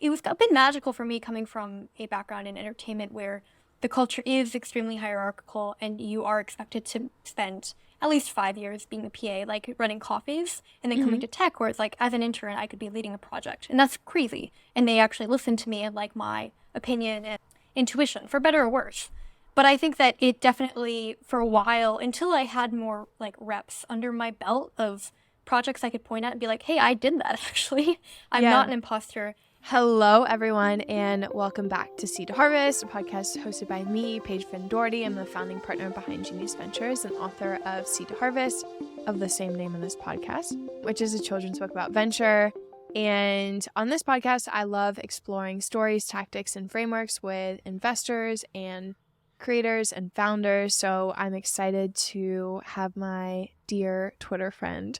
it was a bit magical for me coming from a background in entertainment where the culture is extremely hierarchical and you are expected to spend at least 5 years being a PA, like running coffees, and then coming to tech where it's like, as an intern, I could be leading a project. And that's crazy. And they actually listen to me and like my opinion and intuition, for better or worse. But I think that it definitely, for a while, until I had more like reps under my belt of projects I could point at and be like, hey, I did that actually. I'm not an imposter. Hello, everyone, and welcome back to Seed to Harvest, a podcast hosted by me, Paige Finn Doherty. I'm the founding partner behind Genius Ventures and author of Seed to Harvest, of the same name in this podcast, which is a children's book about venture. And on this podcast, I love exploring stories, tactics, and frameworks with investors and creators and founders. So I'm excited to have my dear Twitter friend,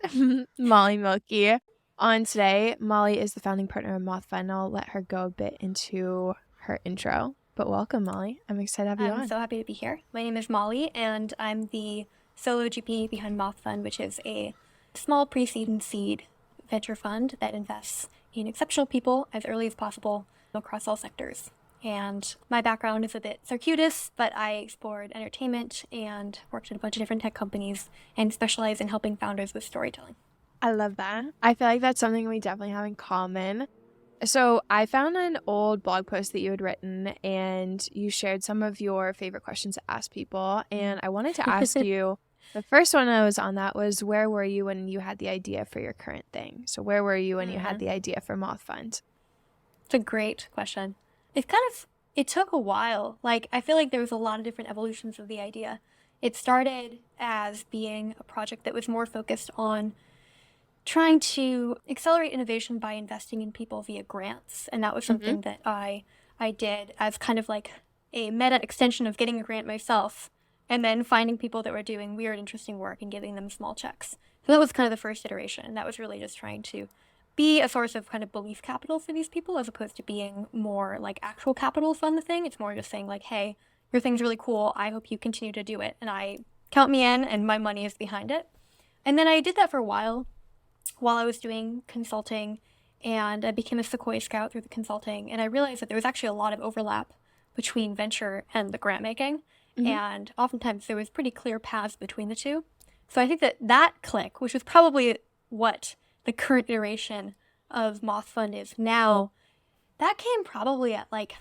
Molly Mielke, on today. Molly is the founding partner of Moth Fund. I'll let her go a bit into her intro. But welcome, Molly. I'm excited to have you on. I'm so happy to be here. My name is Molly, and I'm the solo GP behind Moth Fund, which is a small pre-seed and seed venture fund that invests in exceptional people as early as possible across all sectors. And my background is a bit circuitous, but I explored entertainment and worked at a bunch of different tech companies and specialize in helping founders with storytelling. I love that. I feel like that's something we definitely have in common. So I found an old blog post that you had written, and you shared some of your favorite questions to ask people. And I wanted to ask you, the first one I was on that was, where were you when you had the idea for your current thing? So where were you when you had the idea for Moth Fund? It's a great question. It took a while. Like, I feel like there was a lot of different evolutions of the idea. It started as being a project that was more focused on trying to accelerate innovation by investing in people via grants. And that was something that I did as kind of like a meta extension of getting a grant myself and then finding people that were doing weird, interesting work and giving them small checks. So that was kind of the first iteration. And that was really just trying to be a source of kind of belief capital for these people as opposed to being more like actual capital fund the thing. It's more just saying like, hey, your thing's really cool. I hope you continue to do it. And I count me in and my money is behind it. And then I did that for a while I was doing consulting, and I became a Sequoia Scout through the consulting. And I realized that there was actually a lot of overlap between venture and the grant making. And oftentimes there was pretty clear paths between the two. So I think that click, which was probably what the current iteration of Moth Fund is now, that came probably at like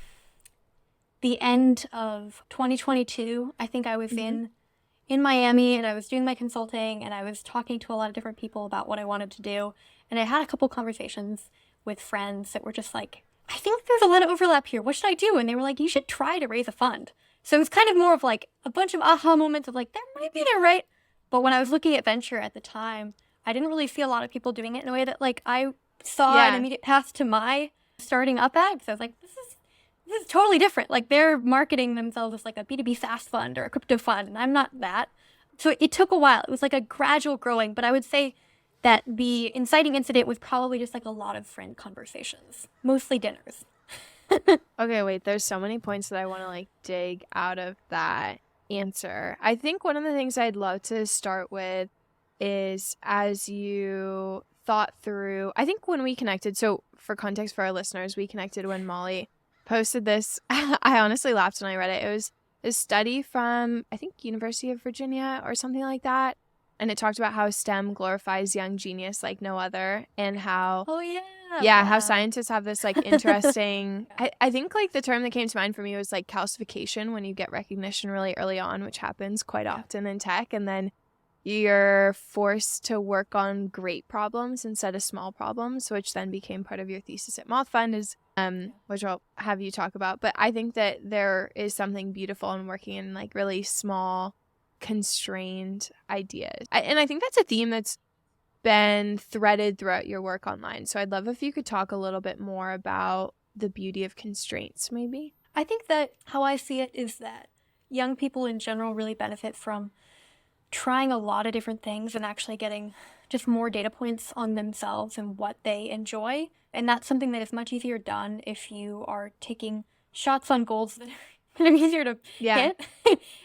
the end of 2022. I think I was in Miami and I was doing my consulting and I was talking to a lot of different people about what I wanted to do. And I had a couple conversations with friends that were just like, I think there's a lot of overlap here. What should I do? And they were like, you should try to raise a fund. So it was kind of more of like a bunch of aha moments of like, that might be there, right? But when I was looking at venture at the time, I didn't really see a lot of people doing it in a way that like I saw an immediate path to my starting up at. So I was like, this is totally different. Like they're marketing themselves as like a B2B SaaS fund or a crypto fund, and I'm not that. So it took a while. It was like a gradual growing, but I would say that the inciting incident was probably just like a lot of friend conversations, mostly dinners. Okay, wait, there's so many points that I want to like dig out of that answer. I think one of the things I'd love to start with is, as you thought through, I think when we connected, so for context for our listeners, we connected when Molly posted this. I honestly laughed when I read it. It was a study from, I think, University of Virginia or something like that. And it talked about how STEM glorifies young genius like no other, and how how scientists have this like interesting I think like the term that came to mind for me was like calcification, when you get recognition really early on, which happens quite often in tech, and then you're forced to work on great problems instead of small problems, which then became part of your thesis at Moth Fund, is which I'll have you talk about. But I think that there is something beautiful in working in like really small, constrained ideas. And I think that's a theme that's been threaded throughout your work online. So I'd love if you could talk a little bit more about the beauty of constraints, maybe. I think that how I see it is that young people in general really benefit from trying a lot of different things and actually getting just more data points on themselves and what they enjoy. And that's something that is much easier done if you are taking shots on goals that are easier to hit.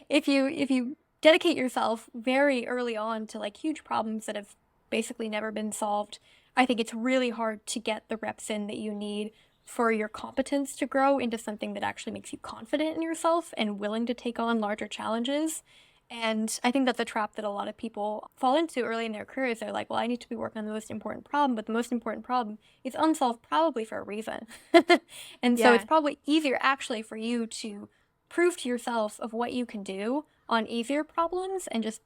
If you dedicate yourself very early on to like huge problems that have basically never been solved, I think it's really hard to get the reps in that you need for your competence to grow into something that actually makes you confident in yourself and willing to take on larger challenges. And I think that's a trap that a lot of people fall into early in their careers. They're like, well, I need to be working on the most important problem, but the most important problem is unsolved probably for a reason. And so Yeah. it's probably easier actually for you to prove to yourself of what you can do on easier problems and just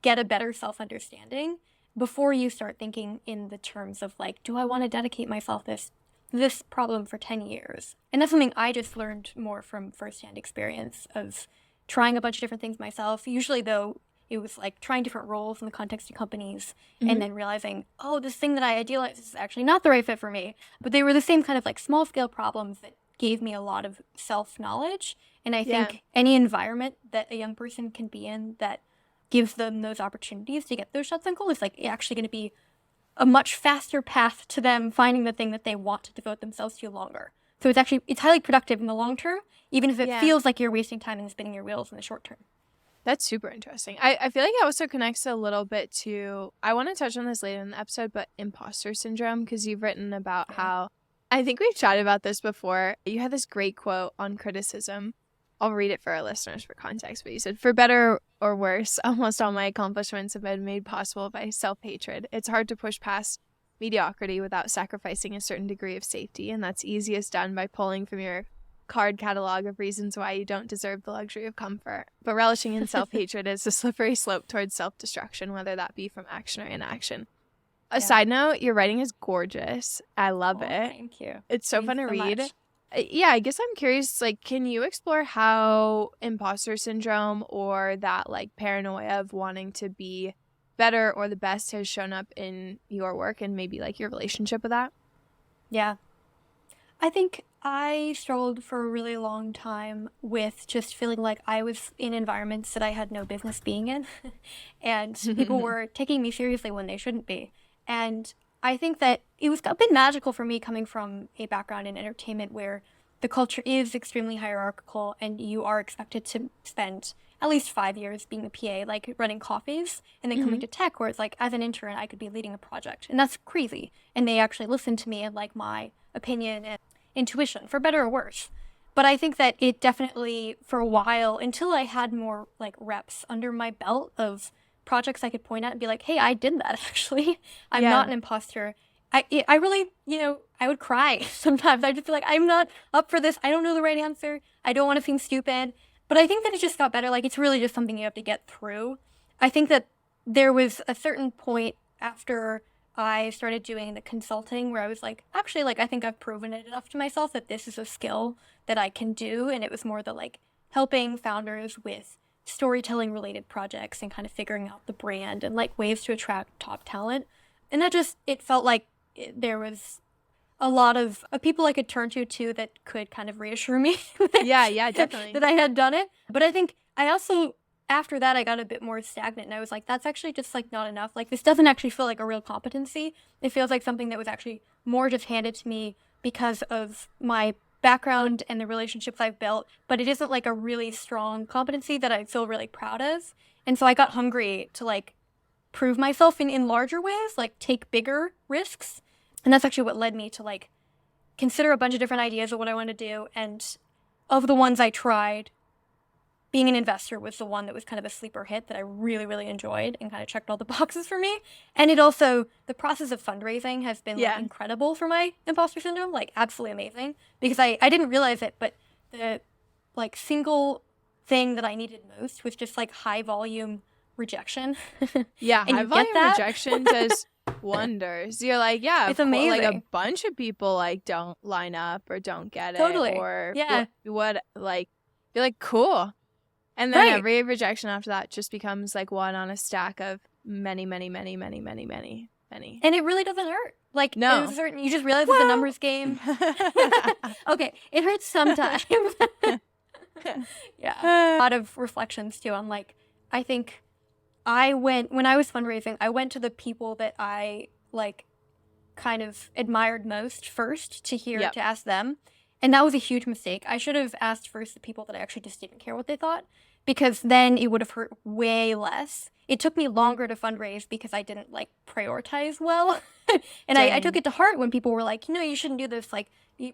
get a better self-understanding before you start thinking in the terms of like, do I want to dedicate myself this problem for 10 years? And that's something I just learned more from firsthand experience of trying a bunch of different things myself. Usually, though, it was like trying different roles in the context of companies and then realizing, oh, this thing that I idealized is actually not the right fit for me. But they were the same kind of like small scale problems that gave me a lot of self-knowledge. And I think any environment that a young person can be in that gives them those opportunities to get those shots on goal is like actually going to be a much faster path to them finding the thing that they want to devote themselves to longer. So it's highly productive in the long term, even if it feels like you're wasting time and spinning your wheels in the short term. That's super interesting. I feel like it also connects a little bit to, I want to touch on this later in the episode, but imposter syndrome, because you've written about how, I think we've chatted about this before. You had this great quote on criticism. I'll read it for our listeners for context, but you said, for better or worse, almost all my accomplishments have been made possible by self-hatred. It's hard to push past mediocrity without sacrificing a certain degree of safety, and that's easiest done by pulling from your card catalog of reasons why you don't deserve the luxury of comfort. But relishing in self-hatred is a slippery slope towards self-destruction, whether that be from action or inaction. A side note, your writing is gorgeous. I love it. Thank you. It's so fun to read. Yeah, I guess I'm curious, like, can you explore how imposter syndrome or that, like, paranoia of wanting to be better or the best has shown up in your work and maybe, like, your relationship with that? Yeah. I think I struggled for a really long time with just feeling like I was in environments that I had no business being in, and people were taking me seriously when they shouldn't be. And I think that it was a bit magical for me coming from a background in entertainment where the culture is extremely hierarchical and you are expected to spend at least 5 years being a PA, like running coffees, and then coming to tech where it's like, as an intern, I could be leading a project. And that's crazy. And they actually listen to me and like my opinion and intuition, for better or worse. But I think that it definitely, for a while, until I had more like reps under my belt of projects I could point at and be like, hey, I did that actually. I'm not an imposter. I really, I would cry sometimes. I'd just be like, I'm not up for this. I don't know the right answer. I don't want to seem stupid. But I think that it just got better. Like, it's really just something you have to get through. I think that there was a certain point after I started doing the consulting where I was like, actually, like, I think I've proven it enough to myself that this is a skill that I can do. And it was more the, like, helping founders with storytelling related projects and kind of figuring out the brand and, like, ways to attract top talent. And that just, it felt like there was a lot of people I could turn to, too, that could kind of reassure me. Yeah, definitely. that I had done it. But I think I also, after that, I got a bit more stagnant. And I was like, that's actually just, like, not enough. Like, this doesn't actually feel like a real competency. It feels like something that was actually more just handed to me because of my background and the relationships I've built. But it isn't, like, a really strong competency that I feel really proud of. And so I got hungry to, like, prove myself in larger ways, like, take bigger risks. And that's actually what led me to, like, consider a bunch of different ideas of what I want to do. And of the ones I tried, being an investor was the one that was kind of a sleeper hit that I really, really enjoyed and kind of checked all the boxes for me. And it also, the process of fundraising has been like, incredible for my imposter syndrome, like absolutely amazing. Because I didn't realize it, but the like single thing that I needed most was just like high volume rejection. Yeah, high volume rejection does wonders. You're like, yeah, it's amazing. Like a bunch of people like don't line up or don't get it, or what like you're like, cool, and then every rejection after that just becomes like one on a stack of many. And it really doesn't hurt. Like, no, you just realize it's a numbers game. Okay, it hurts sometimes. A lot of reflections too on like, I think when I was fundraising, I went to the people that I like kind of admired most first to ask them. And that was a huge mistake. I should have asked first the people that I actually just didn't care what they thought, because then it would have hurt way less. It took me longer to fundraise because I didn't like prioritize well. And I took it to heart when people were like, you shouldn't do this. Like,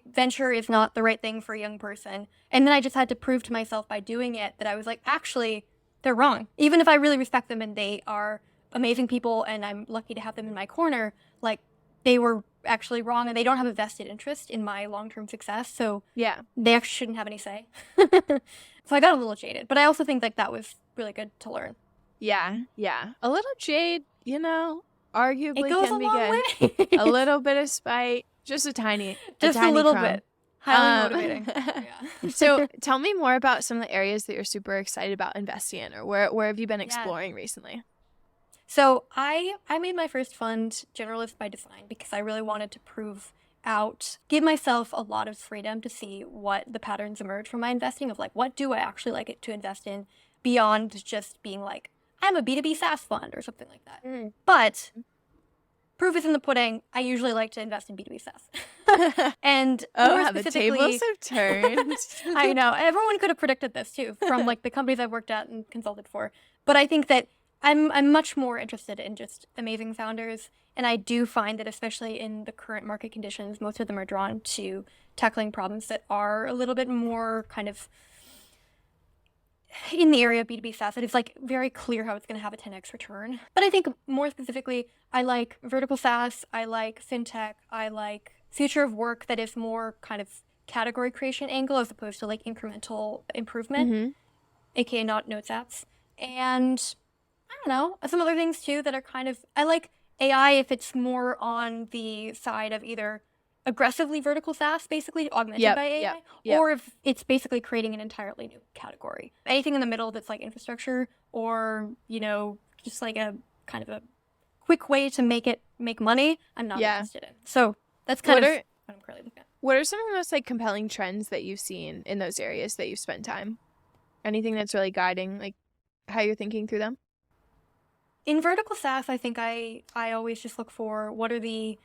venture is not the right thing for a young person. And then I just had to prove to myself by doing it that I was like, actually, they're wrong. Even if I really respect them and they are amazing people and I'm lucky to have them in my corner, like, they were actually wrong and they don't have a vested interest in my long-term success. So Yeah. they actually shouldn't have any say. So I got a little jaded, but I also think like that was really good to learn. Yeah. A little jade, arguably It goes can a be long good. way. A little bit of spite, just a tiny little crumb. bit. Highly motivating. Yeah. So tell me more about some of the areas that you're super excited about investing in, or where have you been exploring recently? So I made my first fund generalist by design because I really wanted to give myself a lot of freedom to see what the patterns emerge from my investing of like, what do I actually like it to invest in beyond just being like, I'm a B2B SaaS fund or something like that. But proof is in the pudding. I usually like to invest in B2B SaaS. And more how the tables have turned. I know. Everyone could have predicted this too from like the companies I've worked at and consulted for. But I think that I'm much more interested in just amazing founders. And I do find that especially in the current market conditions, most of them are drawn to tackling problems that are a little bit more kind of in the area of B2B SaaS. It's like very clear how it's going to have a 10x return. But I think more specifically, I like vertical SaaS. I like fintech. I like future of work that is more kind of category creation angle as opposed to like incremental improvement, aka not notes apps. And I don't know, some other things too that are kind of, I like AI if it's more on the side of either aggressively vertical SaaS, basically augmented by AI, or if it's basically creating an entirely new category. Anything in the middle that's like infrastructure or, just like a kind of a quick way to make money, I'm not interested in. So that's kind of what I'm currently looking at. What are some of the most like compelling trends that you've seen in those areas that you've spent time? Anything that's really guiding like how you're thinking through them? In vertical SaaS, I think I always just look for what are the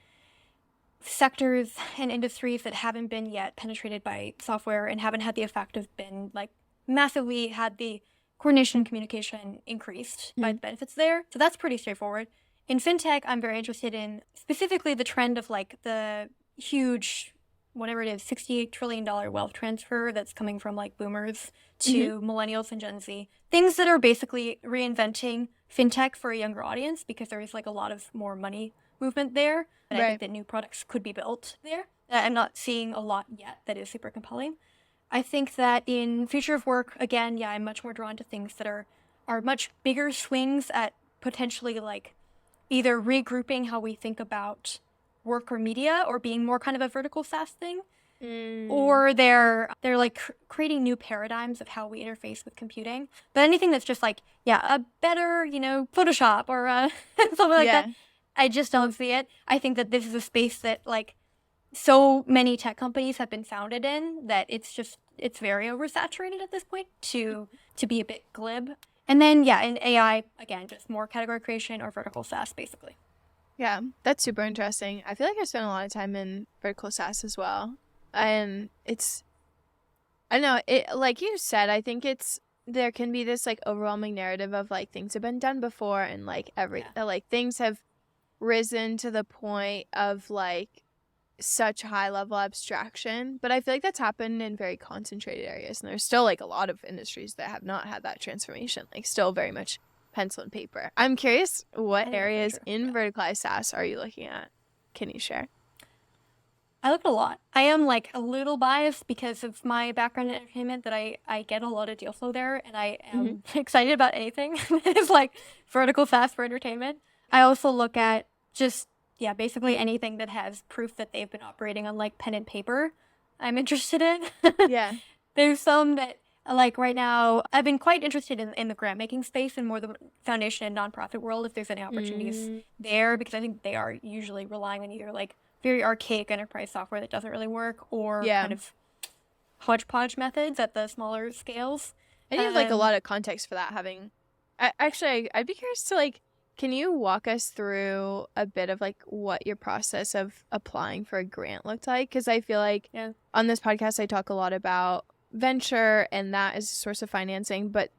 sectors and industries that haven't been yet penetrated by software and haven't had the effect of been like massively had the coordination and communication increased by the benefits there. So that's pretty straightforward. In fintech, I'm very interested in specifically the trend of like the huge, whatever it is, $68 trillion wealth transfer that's coming from like boomers to millennials and Gen Z. Things that are basically reinventing fintech for a younger audience because there is like a lot of more money movement there. And I think that new products could be built there. I'm not seeing a lot yet that is super compelling. I think that in future of work, again, I'm much more drawn to things that are much bigger swings at potentially like either regrouping how we think about work or media or being more kind of a vertical SaaS thing. Or they're like creating new paradigms of how we interface with computing. But anything that's just like, a better, Photoshop or something like that, I just don't see it. I think that this is a space that like so many tech companies have been founded in that it's very oversaturated at this point to be a bit glib. And then, in AI, again, just more category creation or vertical SaaS, basically. Yeah, that's super interesting. I feel like I spent a lot of time in vertical SaaS as well. And I don't know, like you said, I think there can be this like overwhelming narrative of like things have been done before and like like things have risen to the point of like such high level abstraction. But I feel like that's happened in very concentrated areas. And there's still like a lot of industries that have not had that transformation, like still very much pencil and paper. I'm curious what areas in verticalized SaaS are you looking at? Can you share? I look at a lot. I am like a little biased because of my background in entertainment that I get a lot of deal flow there and I am excited about anything that is like vertical SaaS for entertainment. I also look at just, basically anything that has proof that they've been operating on like pen and paper. I'm interested in. There's some that like right now, I've been quite interested in the grant making space and more the foundation and nonprofit world if there's any opportunities there because I think they are usually relying on either like very archaic enterprise software that doesn't really work or kind of hodgepodge methods at the smaller scales. And you have like a lot of context for that I'd be curious to like, can you walk us through a bit of like what your process of applying for a grant looked like? Because I feel like on this podcast, I talk a lot about venture and that is a source of financing, but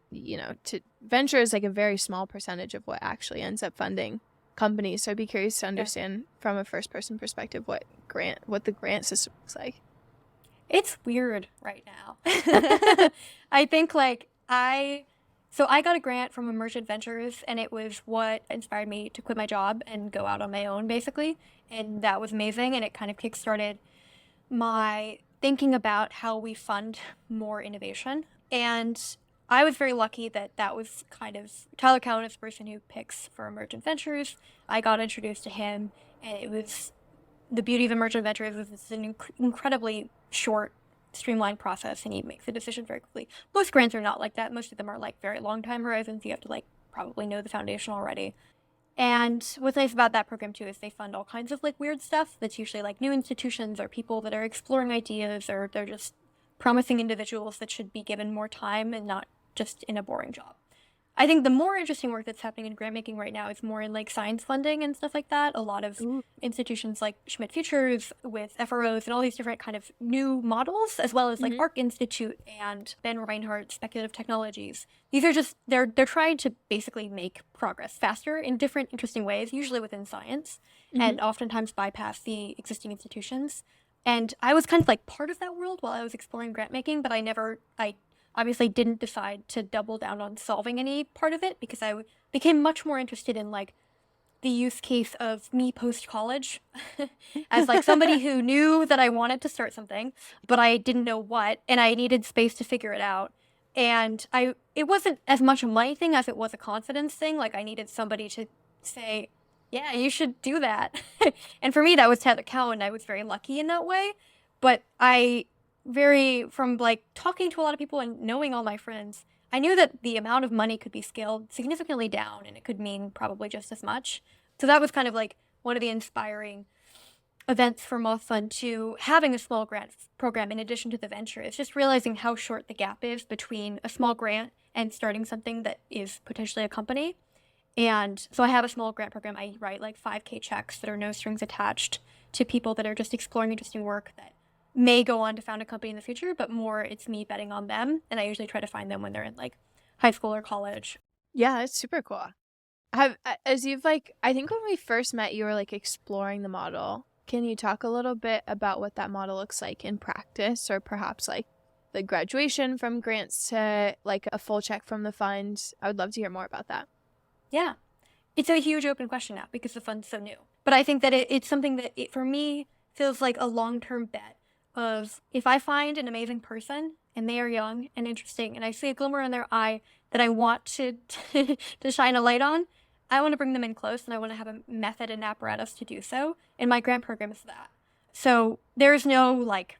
to venture is like a very small percentage of what actually ends up funding companies. So I'd be curious to understand from a first person perspective what the grant system looks like. It's weird right now. I think so I got a grant from Emergent Ventures, and it was what inspired me to quit my job and go out on my own, basically. And that was amazing, and it kind of kickstarted my thinking about how we fund more innovation. And I was very lucky that was kind of Tyler Cowen is the person who picks for Emergent Ventures. I got introduced to him, and it was the beauty of Emergent Ventures is it's an incredibly short, streamlined process, and he makes a decision very quickly. Most grants are not like that. Most of them are like very long time horizons. You have to like probably know the foundation already. And what's nice about that program too is they fund all kinds of like weird stuff that's usually like new institutions or people that are exploring ideas, or they're just promising individuals that should be given more time and not just in a boring job. I think the more interesting work that's happening in grant making right now is more in like science funding and stuff like that. A lot of institutions like Schmidt Futures with FROs and all these different kind of new models, as well as like ARC Institute and Ben Reinhardt Speculative Technologies. These are just, they're trying to basically make progress faster in different interesting ways, usually within science, and oftentimes bypass the existing institutions. And I was kind of like part of that world while I was exploring grant making, but I obviously didn't decide to double down on solving any part of it because I became much more interested in like the use case of me post-college as like somebody who knew that I wanted to start something, but I didn't know what, and I needed space to figure it out. And it wasn't as much a money thing as it was a confidence thing. Like I needed somebody to say, yeah, you should do that. And for me, that was Tyler Cowen. I was very lucky in that way. But from like talking to a lot of people and knowing all my friends, I knew that the amount of money could be scaled significantly down, and it could mean probably just as much. So that was kind of like one of the inspiring events for Moth Fund to having a small grant program in addition to the venture. It's just realizing how short the gap is between a small grant and starting something that is potentially a company. And so I have a small grant program. I write like 5K checks that are no strings attached to people that are just exploring interesting work that may go on to found a company in the future, but more it's me betting on them. And I usually try to find them when they're in like high school or college. Yeah, it's super cool. I think when we first met, you were like exploring the model. Can you talk a little bit about what that model looks like in practice, or perhaps like the graduation from grants to like a full check from the fund? I would love to hear more about that. Yeah. It's a huge open question now because the fund's so new. But I think that it's something that for me feels like a long-term bet of if I find an amazing person and they are young and interesting and I see a glimmer in their eye that I want to shine a light on, I want to bring them in close, and I want to have a method and apparatus to do so. And my grant program is that. So there's no like,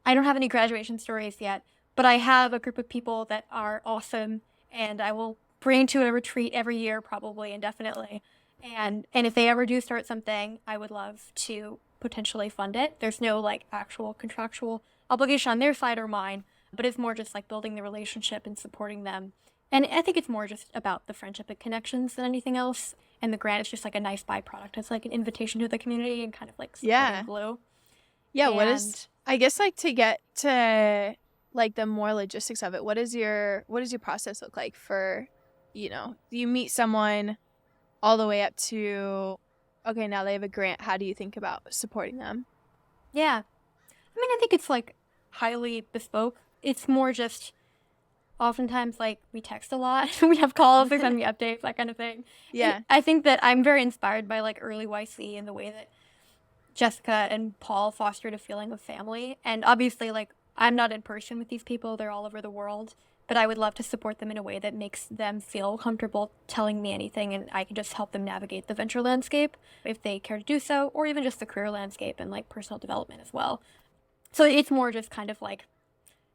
I don't have any graduation stories yet, but I have a group of people that are awesome, and I will bring to a retreat every year, probably indefinitely. And if they ever do start something, I would love to potentially fund it. There's no like actual contractual obligation on their side or mine, but it's more just like building the relationship and supporting them. And I think it's more just about the friendship and connections than anything else. And the grant is just like a nice byproduct. It's like an invitation to the community and kind of like glue. Yeah. I guess like to get to like the more logistics of it, what does your process look like for, you meet someone all the way up to, okay, now they have a grant. How do you think about supporting them? Yeah. I mean, I think it's like highly bespoke. It's more just oftentimes like we text a lot. We have calls, they send me updates, that kind of thing. Yeah. And I think that I'm very inspired by like early YC and the way that Jessica and Paul fostered a feeling of family. And obviously like I'm not in person with these people. They're all over the world. But I would love to support them in a way that makes them feel comfortable telling me anything, and I can just help them navigate the venture landscape if they care to do so, or even just the career landscape and like personal development as well. So it's more just kind of like,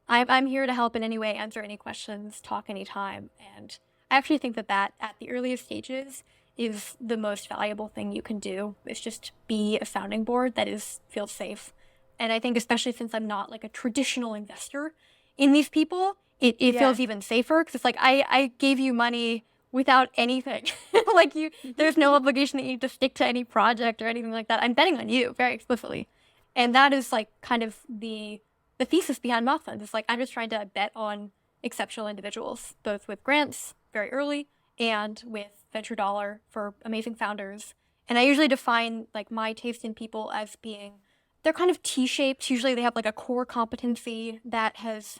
I'm here to help in any way, answer any questions, talk anytime. And I actually think that at the earliest stages is the most valuable thing you can do. It's just be a sounding board that feels safe. And I think especially since I'm not like a traditional investor in these people, it feels even safer because it's like I gave you money without anything. Like there's no obligation that you need to stick to any project or anything like that. I'm betting on you very explicitly. And that is like kind of the the thesis behind Moth Fund. It's like, I'm just trying to bet on exceptional individuals, both with grants very early and with venture dollar for amazing founders. And I usually define like my taste in people as being, they're kind of T-shaped. Usually they have like a core competency that has,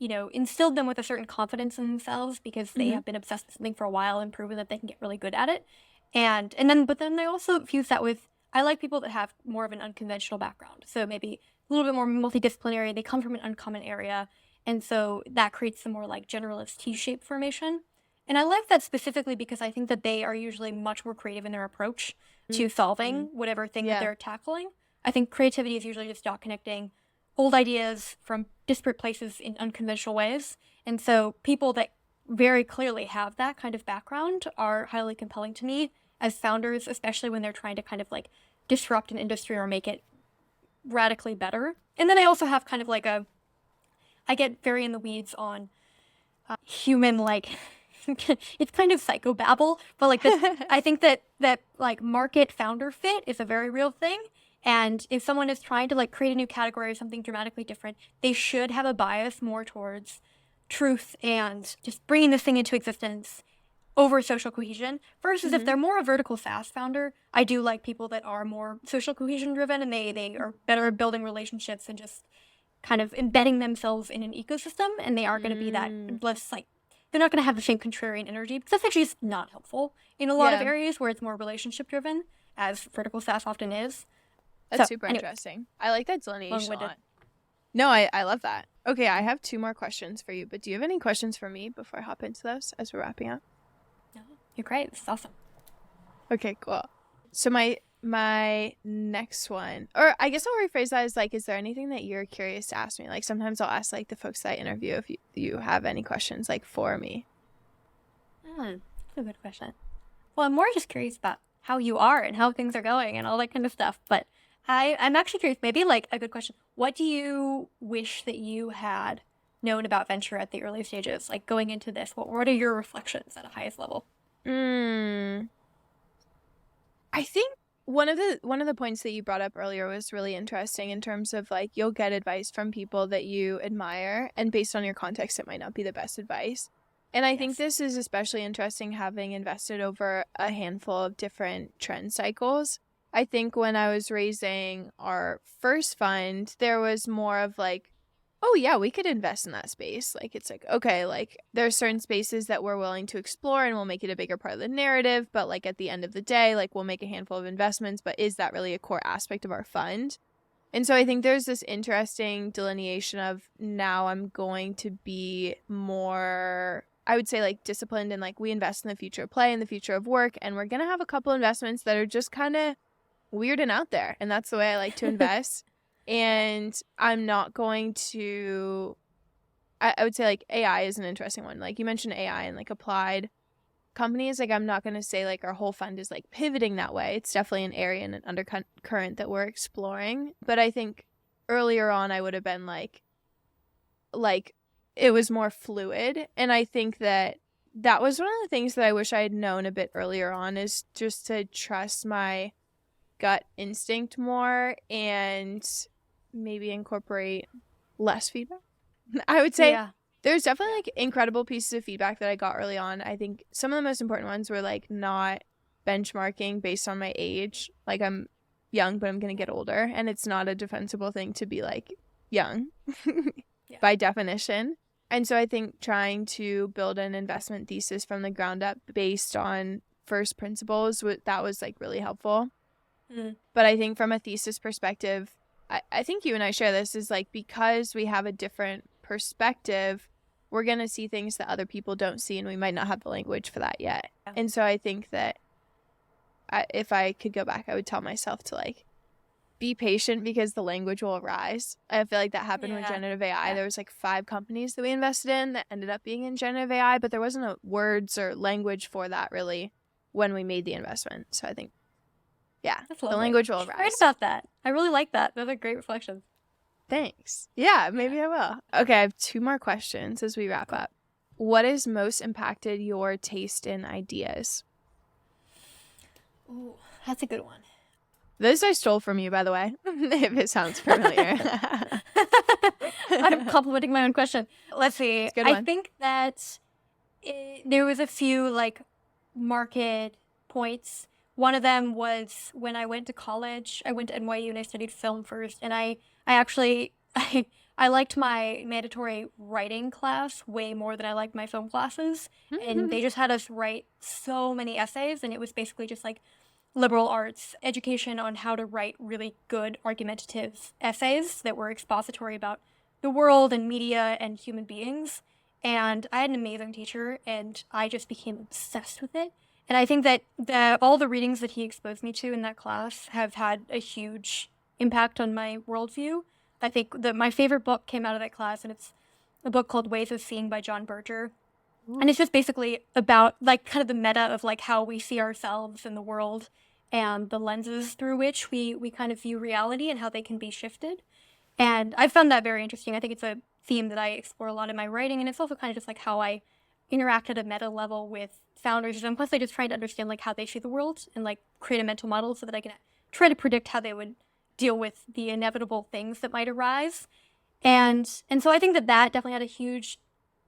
instilled them with a certain confidence in themselves because they have been obsessed with something for a while and proven that they can get really good at it. But then they also fuse that with, I like people that have more of an unconventional background. So maybe a little bit more multidisciplinary. They come from an uncommon area. And so that creates some more like generalist T-shaped formation. And I like that specifically because I think that they are usually much more creative in their approach to solving whatever thing that they're tackling. I think creativity is usually just dot connecting old ideas from disparate places in unconventional ways. And so people that very clearly have that kind of background are highly compelling to me as founders, especially when they're trying to kind of like disrupt an industry or make it radically better. And then I also have kind of like I get very in the weeds on human, like, it's kind of psychobabble, but like I think that like market founder fit is a very real thing. And if someone is trying to like create a new category or something dramatically different, they should have a bias more towards truth and just bringing this thing into existence over social cohesion versus if they're more a vertical SaaS founder. I do like people that are more social cohesion driven and they are better at building relationships and just kind of embedding themselves in an ecosystem, and they are going to be that less like, they're not going to have the same contrarian energy because that's actually just not helpful in a lot of areas where it's more relationship driven, as vertical SaaS often is. That's super interesting. I like that delineation a lot. No, I love that. Okay, I have 2 more questions for you, but do you have any questions for me before I hop into those as we're wrapping up? No, you're great. This is awesome. Okay, cool. So my next one, or I guess I'll rephrase that as like, is there anything that you're curious to ask me? Like sometimes I'll ask like the folks that I interview if you have any questions like for me. That's a good question. Well, I'm more just curious about how you are and how things are going and all that kind of stuff. But I'm actually curious, maybe like a good question. What do you wish that you had known about venture at the early stages? Like going into this, what are your reflections at a highest level? I think one of the points that you brought up earlier was really interesting in terms of like you'll get advice from people that you admire, and based on your context, it might not be the best advice. And I think this is especially interesting having invested over a handful of different trend cycles. I think when I was raising our first fund, there was more of like, oh yeah, we could invest in that space. Like, it's like, okay, like there are certain spaces that we're willing to explore and we'll make it a bigger part of the narrative. But like at the end of the day, like we'll make a handful of investments, but is that really a core aspect of our fund? And so I think there's this interesting delineation of now I'm going to be more, I would say like disciplined and like we invest in the future of play and the future of work. And we're going to have a couple investments that are just kind of weird and out there. And that's the way I like to invest. And I'm not going to, I would say like AI is an interesting one. Like you mentioned AI and like applied companies. Like I'm not going to say like our whole fund is like pivoting that way. It's definitely an area and an undercurrent that we're exploring. But I think earlier on I would have been like it was more fluid. And I think that was one of the things that I wish I had known a bit earlier on, is just to trust my gut instinct more and maybe incorporate less feedback. I would say there's definitely like incredible pieces of feedback that I got early on. I think some of the most important ones were like not benchmarking based on my age. Like I'm young, but I'm going to get older, and it's not a defensible thing to be like young by definition. And so I think trying to build an investment thesis from the ground up based on first principles, that was like really helpful. But I think from a thesis perspective, I think you and I share this, is like because we have a different perspective, we're going to see things that other people don't see, and we might not have the language for that yet. And so I think that if I could go back, I would tell myself to like be patient because the language will arise. I feel like that happened with generative AI. There was like 5 companies that we invested in that ended up being in generative AI, but there wasn't a words or language for that really when we made the investment. So I think the language will arise. Right about that. I really like that. Those are great reflections. Thanks. Yeah, maybe I will. Okay, I have 2 more questions as we wrap up. What has most impacted your taste in ideas? Ooh, that's a good one. This I stole from you, by the way, if it sounds familiar. I'm complimenting my own question. Let's see. Good I one. think that there was a few like market points. One of them was when I went to college. I went to NYU and I studied film first, and I actually I liked my mandatory writing class way more than I liked my film classes. And they just had us write so many essays, and it was basically just like liberal arts education on how to write really good argumentative essays that were expository about the world and media and human beings. And I had an amazing teacher, and I just became obsessed with it. And I think that all the readings that he exposed me to in that class have had a huge impact on my worldview. I think that my favorite book came out of that class, and it's a book called Ways of Seeing by John Berger. And it's just basically about like kind of the meta of like how we see ourselves in the world and the lenses through which we kind of view reality and how they can be shifted. And I found that very interesting. I think it's a theme that I explore a lot in my writing, and it's also kind of just like how I interact at a meta level with founders. And plus I just try to understand like how they see the world and like create a mental model so that I can try to predict how they would deal with the inevitable things that might arise. And so I think that definitely had a huge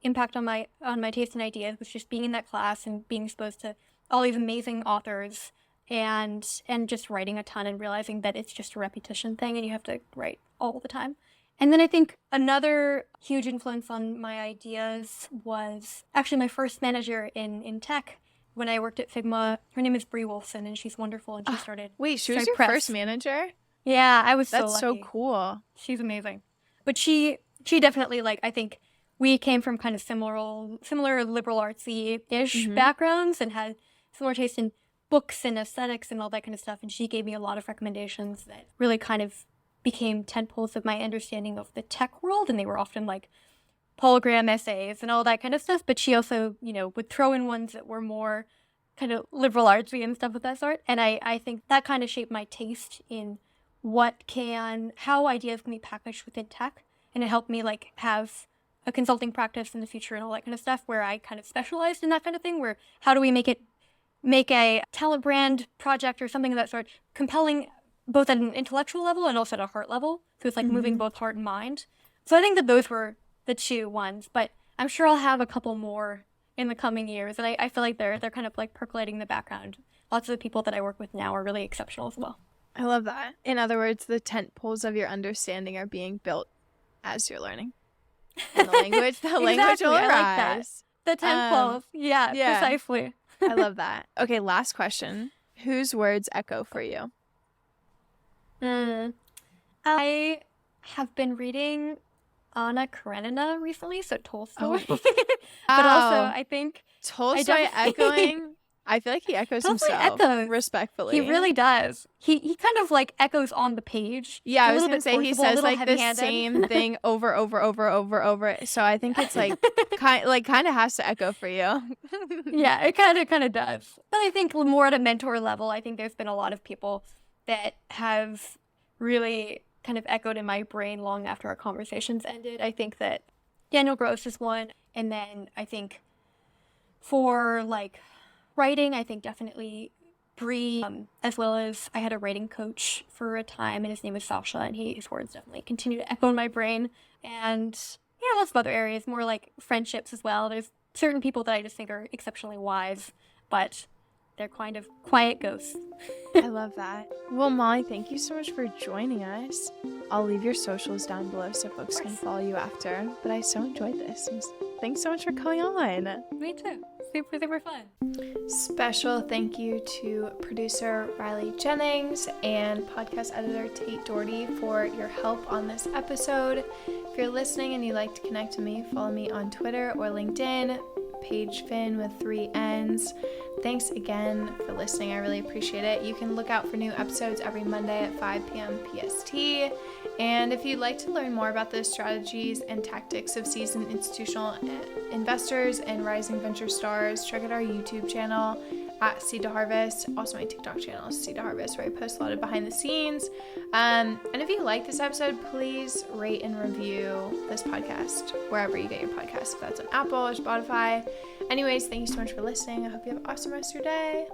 impact on my taste and ideas, was just being in that class and being exposed to all these amazing authors and just writing a ton and realizing that it's just a repetition thing and you have to write all the time. And then I think another huge influence on my ideas was actually my first manager in tech when I worked at Figma. Her name is Bree Wolfson, and she's wonderful, and she started Wait, she was your first manager? Yeah, I was so That's lucky. so cool. She's amazing. But she definitely, like, I think we came from kind of similar liberal artsy-ish backgrounds and had similar taste in books and aesthetics and all that kind of stuff. And she gave me a lot of recommendations that really kind of became tentpoles of my understanding of the tech world. And they were often like hologram essays and all that kind of stuff. But she also, would throw in ones that were more kind of liberal artsy and stuff of that sort. And I think that kind of shaped my taste in how ideas can be packaged within tech. And it helped me like have a consulting practice in the future and all that kind of stuff where I kind of specialized in that kind of thing, where how do we make a talent brand project or something of that sort compelling both at an intellectual level and also at a heart level. So it's like moving both heart and mind. So I think that those were the two ones, but I'm sure I'll have a couple more in the coming years. And I feel like they're kind of like percolating in the background. Lots of the people that I work with now are really exceptional as well. I love that. In other words, the tent poles of your understanding are being built as you're learning. And the language will I like that. arise. The tent poles. Yeah, precisely. I love that. Okay, last question. Whose words echo for you? I have been reading Anna Karenina recently, so Tolstoy. But also, I think Tolstoy echoing. I feel like he echoes Tolstoy himself echoes. respectfully. He really does. He kind of like echoes on the page. Yeah, I was going to say he says like the same thing over. So I think it's like kind of has to echo for you. Yeah, it kind of does. But I think more at a mentor level, I think there's been a lot of people that have really kind of echoed in my brain long after our conversations ended. I think that Daniel Gross is one, and then I think for like writing, I think definitely Bree, as well as I had a writing coach for a time, and his name was Sasha, and his words definitely continue to echo in my brain. And yeah, lots of other areas, more like friendships as well. There's certain people that I just think are exceptionally wise, but they're kind of quiet ghosts. I love that. Well, Molly, thank you so much for joining us. I'll leave your socials down below so folks can follow you after. But I so enjoyed this. Thanks so much for coming on. Me too. Super, super fun. Special thank you to producer Riley Jennings and podcast editor Tate Doherty for your help on this episode. If you're listening and you'd like to connect with me, follow me on Twitter or LinkedIn, Paige Finn with 3 N's. Thanks again for listening. I really appreciate it. You can look out for new episodes every Monday at 5 p.m. PST. And if you'd like to learn more about the strategies and tactics of seasoned institutional investors and rising venture stars, check out our YouTube channel at Seed to Harvest. Also my TikTok channel is Seed to Harvest, where I post a lot of behind the scenes. And if you like this episode, please rate and review this podcast wherever you get your podcasts, if that's on Apple or Spotify. Anyways, thank you so much for listening. I hope you have an awesome rest of your day.